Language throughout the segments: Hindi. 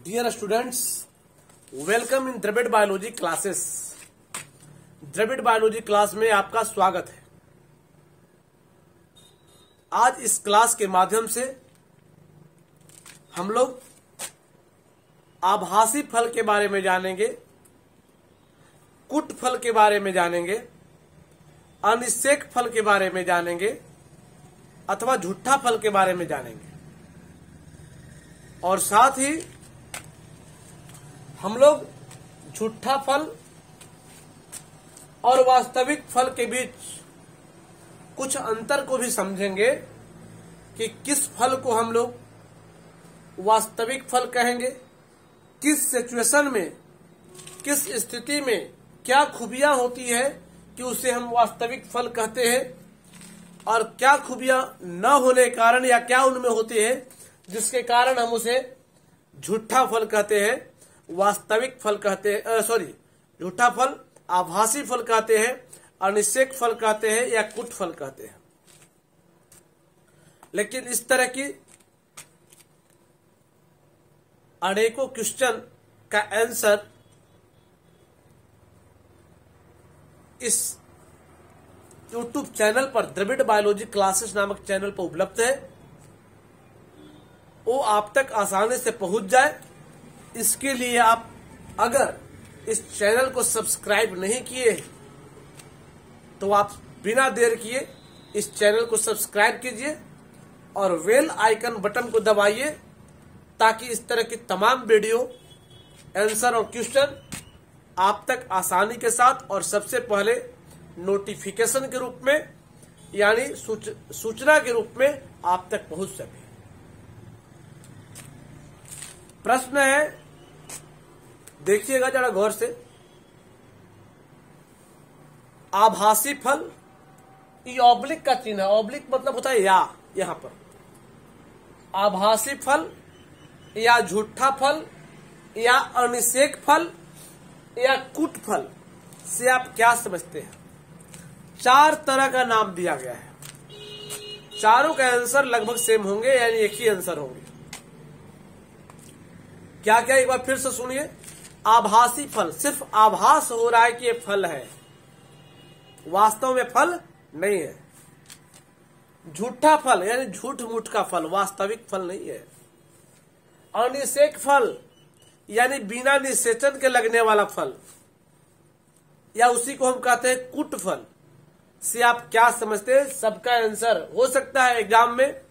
Dear students, welcome in Dravid biology classes. Dravid biology class में आपका स्वागत है। आज इस क्लास के माध्यम से हम लोग आभासी फल के बारे में जानेंगे, कुट फल के बारे में जानेंगे, अनिषेक फल के बारे में जानेंगे अथवा झूठा फल के बारे में जानेंगे। और साथ ही हम लोग झूठा फल और वास्तविक फल के बीच कुछ अंतर को भी समझेंगे कि किस फल को हम लोग वास्तविक फल कहेंगे, किस सिचुएशन में, किस स्थिति में क्या खूबियां होती है कि उसे हम वास्तविक फल कहते हैं, और क्या खूबियां न होने के कारण या क्या उनमें होती है जिसके कारण हम उसे झूठा फल कहते हैं, वास्तविक फल कहते हैं, झूठा फल, आभासी फल कहते हैं, अनिषेक फल कहते हैं या कुट फल कहते हैं। लेकिन इस तरह की अनेकों क्वेश्चन का आंसर इस YouTube चैनल पर, द्रविड़ बायोलॉजी क्लासेस नामक चैनल पर उपलब्ध है। वो आप तक आसानी से पहुंच जाए, इसके लिए आप अगर इस चैनल को सब्सक्राइब नहीं किए तो आप बिना देर किए इस चैनल को सब्सक्राइब कीजिए और बेल आइकन बटन को दबाइए ताकि इस तरह की तमाम वीडियो, आंसर और क्वेश्चन आप तक आसानी के साथ और सबसे पहले नोटिफिकेशन के रूप में यानी सूचना के रूप में आप तक पहुंच सके। प्रश्न है, देखिएगा जरा गौर से। आभासी फल, ये ऑब्लिक का चिन्ह है। ऑब्लिक मतलब होता है या, यहां पर आभासी फल या झूठा फल या अनिषेक फल या कुट फल से आप क्या समझते हैं? चार तरह का नाम दिया गया है। चारों का आंसर लगभग सेम होंगे, यानी एक ही आंसर होंगे। क्या क्या, एक बार फिर से सुनिए। आभासी फल, सिर्फ आभास हो रहा है कि ये फल है, वास्तव में फल नहीं है। झूठा फल यानी झूठ मूठ का फल, वास्तविक फल नहीं है। अनिषेक फल यानी बिना निषेचन के लगने वाला फल, या उसी को हम कहते हैं कुट फल। से आप क्या समझते हैं? सबका आंसर हो सकता है एग्जाम में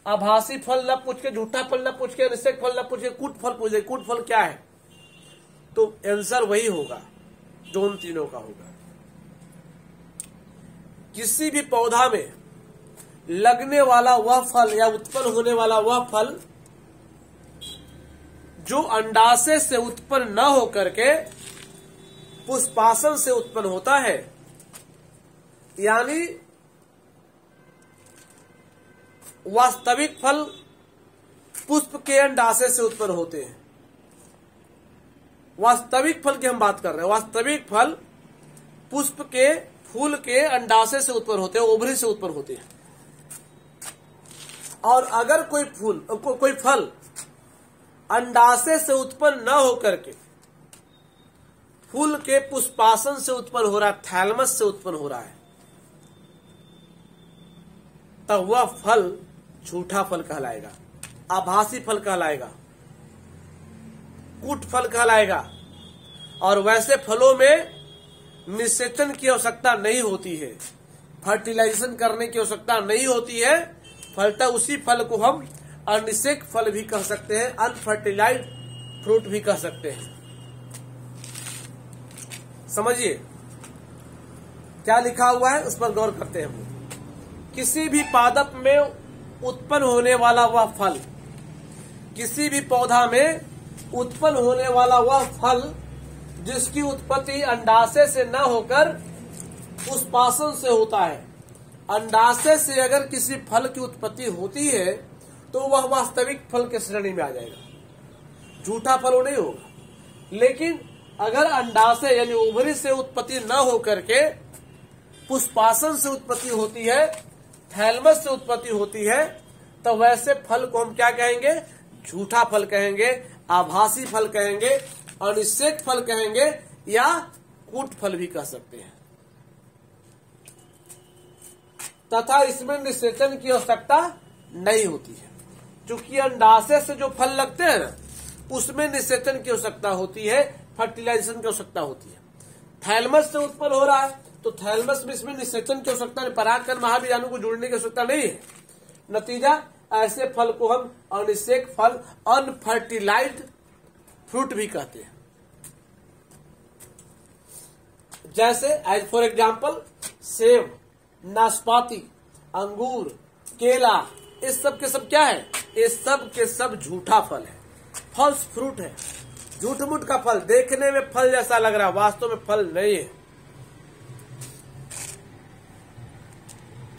आभासी फल न पूछ के, झूठा फल न पूछ के, अनिषेक फल न पूछ के, कुट फल पूछे। कुट फल क्या है? तो आंसर वही होगा जो उन तीनों का होगा। किसी भी पौधा में लगने वाला वह फल या उत्पन्न होने वाला वह फल जो अंडाशय से उत्पन्न न होकर के पुष्पासन से उत्पन्न होता है, यानी वास्तविक फल पुष्प के अंडाशय से उत्पन्न होते हैं। वास्तविक फल की हम बात कर रहे हैं। वास्तविक फल पुष्प के, फूल के अंडाशय से उत्पन्न होते हैं, ओवरी से उत्पन्न होते हैं। और अगर कोई फल अंडाशय से उत्पन्न न होकर के फूल के पुष्पासन से उत्पन्न हो रहा है, थैलमस से उत्पन्न हो रहा है, तब वह फल झूठा फल कहलाएगा, आभासी फल कहलाएगा, कुट फल कहलाएगा। और वैसे फलों में निषेचन की आवश्यकता नहीं होती है, फर्टिलाइजेशन करने की आवश्यकता नहीं होती है, फलतः उसी फल को हम अनिषेक फल भी कह सकते हैं, अनफर्टिलाइज्ड फ्रूट भी कह सकते हैं। समझिए क्या लिखा हुआ है, उस पर गौर करते हैं हम। किसी भी पादप में उत्पन्न होने वाला वह फल, किसी भी पौधा में उत्पन्न होने वाला वह फल जिसकी उत्पत्ति अंडाशय से न होकर पुष्पासन से होता है। अंडाशय से अगर किसी फल की उत्पत्ति होती है तो वह वास्तविक फल के श्रेणी में आ जाएगा, झूठा फल वो नहीं होगा। लेकिन अगर अंडाशय यानी ओवरी से उत्पत्ति न होकर के पुष्पासन से उत्पत्ति होती है, थैलमस से उत्पत्ति होती है, तो वैसे फल को हम क्या कहेंगे? झूठा फल कहेंगे, आभासी फल कहेंगे, अनिषेक फल कहेंगे, या कूट फल भी कह सकते हैं। तथा इसमें निषेचन की आवश्यकता नहीं होती है, क्योंकि अंडाशय से जो फल लगते हैं ना, उसमें निषेचन की आवश्यकता होती है, फर्टिलाइजेशन की आवश्यकता होती है। थैलमस से उत्पन्न हो रहा है तो थैलमस में इसमें निषेचन की आवश्यकता नहीं, परागकण महाबीजाणु को जुड़ने की आवश्यकता नहीं है। नतीजा, ऐसे फल को हम अनिषेक फल, अनफर्टिलाइज्ड फ्रूट भी कहते हैं। जैसे एज फॉर एग्जाम्पल सेब, नाशपाती, अंगूर, केला, इस सब के सब क्या है? ये सब के सब झूठा फल है, फॉल्स फ्रूट है, झूठ मूठ का फल। देखने में फल जैसा लग रहा है, वास्तव में फल नहीं है।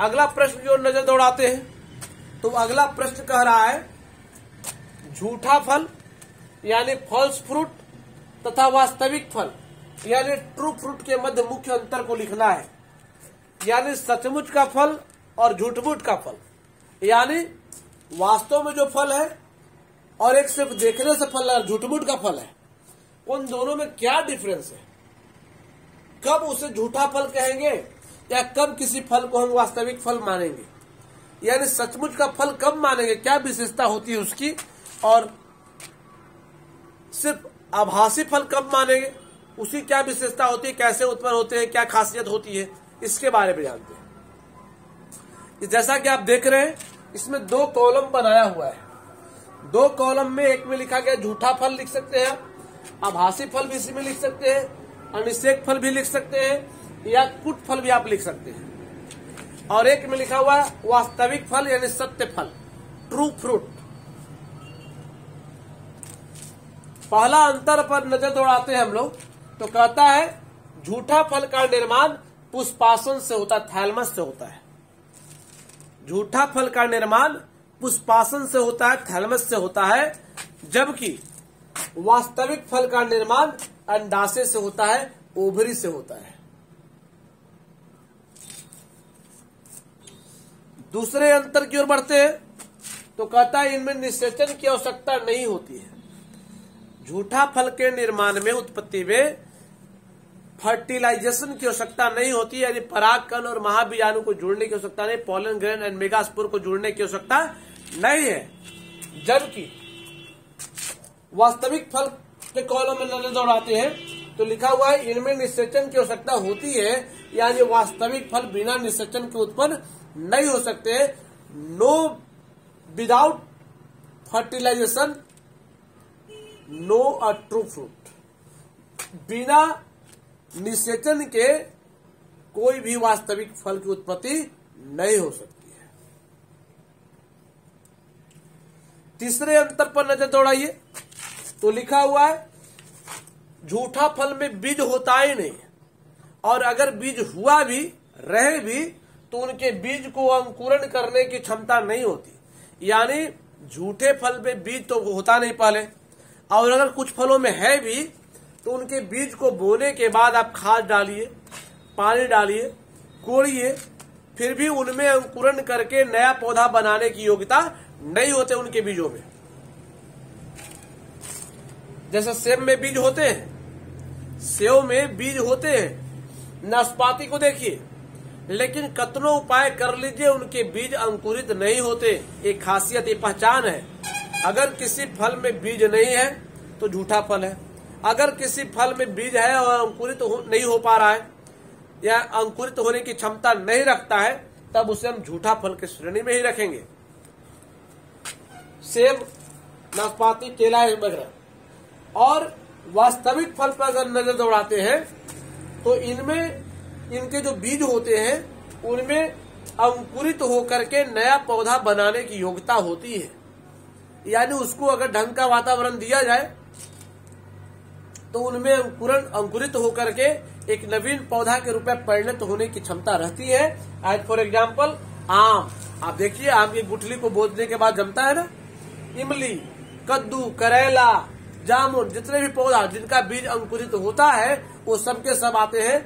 अगला प्रश्न की ओर नजर दौड़ाते हैं तो अगला प्रश्न कह रहा है झूठा फल यानी फॉल्स फ्रूट तथा वास्तविक फल यानी ट्रू फ्रूट के मध्य मुख्य अंतर को लिखना है। यानी सचमुच का फल और झूठमूठ का फल, यानी वास्तव में जो फल है और एक सिर्फ देखने से फल है झूठमूठ का फल है, उन दोनों में क्या डिफरेंस है? कब उसे झूठा फल कहेंगे या कब किसी फल को हम वास्तविक फल मानेंगे? यानी सचमुच का फल कब मानेंगे, क्या विशेषता होती है उसकी, और सिर्फ आभासी फल कब मानेंगे, उसकी क्या विशेषता होती है, कैसे उत्पन्न होते हैं, क्या खासियत होती है, इसके बारे में जानते हैं। जैसा कि आप देख रहे हैं इसमें 2 कॉलम बनाया हुआ है। 2 कॉलम में एक में लिखा गया झूठा फल लिख सकते हैं, आभासी फल भी इसी में लिख सकते हैं, अनिषेक फल भी लिख सकते हैं, या कूट फल भी आप लिख सकते हैं। और एक में लिखा हुआ है वास्तविक फल यानी सत्य फल, ट्रू फ्रूट। पहला अंतर पर नजर दौड़ाते हैं हम लोग तो कहता है झूठा फल का निर्माण पुष्पासन से होता है, थैलमस से होता है। झूठा फल का निर्माण पुष्पासन से होता है, थैलमस से होता है, जबकि वास्तविक फल का निर्माण अंडाशय से होता है, ओवरी से होता है। दूसरे अंतर की ओर बढ़ते हैं तो कहता है इनमें निषेचन की आवश्यकता नहीं होती है। झूठा फल के निर्माण में, उत्पत्ति में फर्टिलाइजेशन की आवश्यकता नहीं होती, यानी परागकण और महाबीजाणु को जोड़ने की आवश्यकता नहीं, पॉलन ग्रेन एंड मेगास्पोर को जोड़ने की आवश्यकता नहीं है। जबकि वास्तविक फल के कॉलम में नजर दौड़ाते हैं तो लिखा हुआ है इनमें निषेचन की आवश्यकता होती है, यानी वास्तविक फल बिना निषेचन के उत्पन्न नहीं हो सकते। No without fertilisation no a true fruit, बिना निषेचन के कोई भी वास्तविक फल की उत्पत्ति नहीं हो सकती है। तीसरे अंतर पर नजर दौड़ाइए तो लिखा हुआ है झूठा फल में बीज होता ही नहीं, और अगर बीज हुआ भी रहे भी तो उनके बीज को अंकुरण करने की क्षमता नहीं होती। यानी झूठे फल में बीज तो होता नहीं पहले, और अगर कुछ फलों में है भी तो उनके बीज को बोने के बाद आप खाद डालिए, पानी डालिए, कोड़िए, फिर भी उनमें अंकुरण करके नया पौधा बनाने की योग्यता नहीं होते उनके बीजों में। जैसे सेब में बीज होते हैं, सेव में बीज होते हैं, नाशपाती को देखिए, लेकिन कतनो उपाय कर लीजिए उनके बीज अंकुरित नहीं होते। एक खासियत, एक पहचान है। अगर किसी फल में बीज नहीं है तो झूठा फल है, अगर किसी फल में बीज है और अंकुरित नहीं हो पा रहा है या अंकुरित होने की क्षमता नहीं रखता है, तब उसे हम झूठा फल की श्रेणी में ही रखेंगे। सेब, नाशपाती, केला वगैरह। और वास्तविक फल पर अगर नजर दौड़ाते हैं तो इनमें इनके जो बीज होते हैं उनमें अंकुरित होकर के नया पौधा बनाने की योग्यता होती है। यानी उसको अगर ढंग का वातावरण दिया जाए तो उनमें अंकुरित होकर के एक नवीन पौधा के रूप में परिणत होने की क्षमता रहती है। एज फॉर एग्जाम्पल आम, आप देखिए आम की गुठली को बोतने के बाद जमता है ना। इमली, कद्दू, करेला, जामुन, जितने भी पौधा जिनका बीज अंकुरित होता है वो सब के सब आते हैं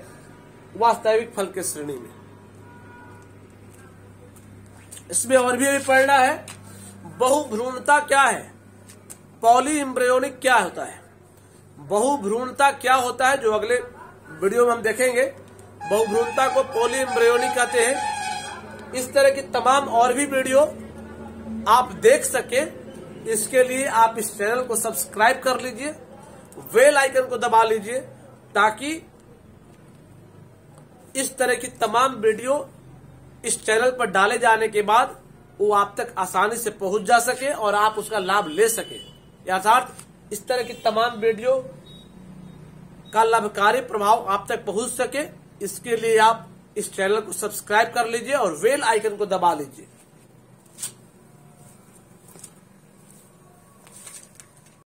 वास्तविक फल के श्रेणी में। इसमें और भी पढ़ना है बहुभ्रूणता क्या है। पॉलीइम्ब्रियोनिक क्या होता है, बहुभ्रूणता क्या होता है, जो अगले वीडियो में हम देखेंगे। बहुभ्रूणता को पॉलीइम्ब्रियोनिक कहते हैं। इस तरह की तमाम और भी वीडियो आप देख सके, इसके लिए आप इस चैनल को सब्सक्राइब कर लीजिए, बेल आइकन को दबा लीजिए, ताकि इस तरह की तमाम वीडियो इस चैनल पर डाले जाने के बाद वो आप तक आसानी से पहुंच जा सके और आप उसका लाभ ले सके। अर्थात इस तरह की तमाम वीडियो का लाभकारी प्रभाव आप तक पहुंच सके, इसके लिए आप इस चैनल को सब्सक्राइब कर लीजिए और बेल आइकन को दबा लीजिए।